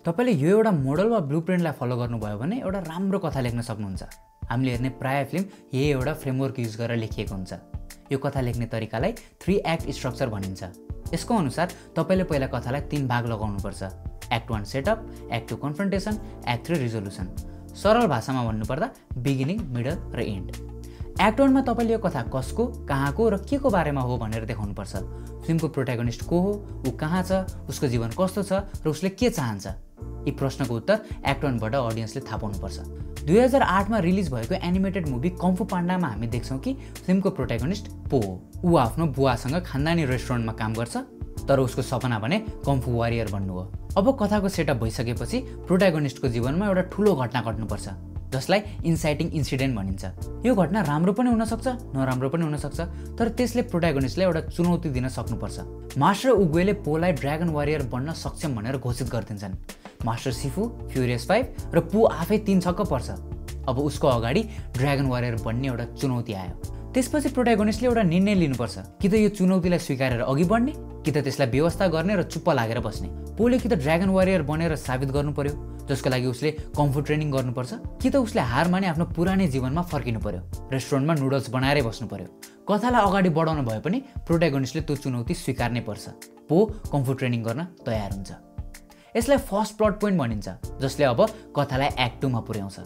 तपाईले यो एउटा मोडल वा ब्लुप्रिन्टलाई फलो गर्नुभयो भने एउटा राम्रो कथा लेख्न सक्नुहुन्छ। हामीले हेर्ने प्राय फिल्म यही एउटा फ्रेमवर्क युज गरेर लेखिएको हुन्छ। यो कथा लेख्ने तरिकालाई 3 एक्ट स्ट्रक्चर भनिन्छ। यसको अनुसार तपाईले पहिला कथालाई 3 भाग लगाउनुपर्छ। Act 1 setup, act 2 confrontation, act 3 resolution. सरल भाषामा भन्नुपर्दा बिगिनिङ, मिडल र एन्ड। एक्ट 1 मा तपाईले यो कथा कसको, कहाँको र केको बारेमा हो भनेर देखाउनुपर्छ। फिल्मको प्रोटागोनिस्ट को हो, ऊ कहाँ छ, उसको जीवन कस्तो छ र उसले के चाहन्छ। यी प्रश्नको उत्तर एक्ट 1 बाट अडियन्सले थाहा पाउनुपर्छ। 2008 मा रिलिज भएको एनिमेटेड मुभी कङ फु पान्डामा हामी देख्छौं कि फिल्मको प्रोटागोनिस्ट पो हो। ऊ आफ्नो बुवासँग खानदानी रेस्टुरेन्टमा काम गर्छ, तर उसको सपना भने कङ फु वारियर बन्नु हो। अब कथाको सेटअप भइसकेपछि प्रोटागोनिस्टको जीवनमा एउटा ठूलो घटना घट्नुपर्छ, जसलाई इन्साइटिङ इन्सिडेन्ट भनिन्छ। यो घटना राम्रो पनि हुन सक्छ, नराम्रो पनि हुन सक्छ, तर त्यसले प्रोटागोनिस्टलाई एउटा चुनौती दिन सक्नुपर्छ। मास्टर उग्वेले पोलाई ड्र्यागन वारियर बन्न सक्षम भनेर घोषित गरिदिन्छन्। मास्टर सिफु, फ्युरियस 5 र पो आफै 3 छक्क पर्छ। अब उसको अगाडि ड्र्यागन वारियर बन्ने एउटा चुनौती आयो। त्यसपछि प्रोटागोनिस्टले एउटा निर्णय लिनुपर्छ, कि त यो चुनौतीलाई स्वीकारेर अघि बढ्ने, कि त त्यसलाई व्यवस्था गर्ने र चुप्प लागेर बस्ने। पोले कि त ड्र्यागन वारियर बनेर साबित गर्नु पर्यो, जसको लागि उसले कङ फु ट्रेनिङ गर्नुपर्छ, कि त उसले हार माने आफ्नो पुरानै जीवनमा फर्किनु पर्यो, रेस्टुरेन्टमा नुडल्स बनाएरै बस्नु पर्यो। कथालाई अगाडि बढाउनु भए पनि प्रोटागोनिस्टले त्यो चुनौती स्वीकार्नै पर्छ। पो कङ फु ट्रेनिङ गर्न तयार हुन्छ। यसलाई फर्स्ट प्लट पोइन्ट भनिन्छ, जसले अब कथालाई एक्ट 2 मा पुर्याउँछ।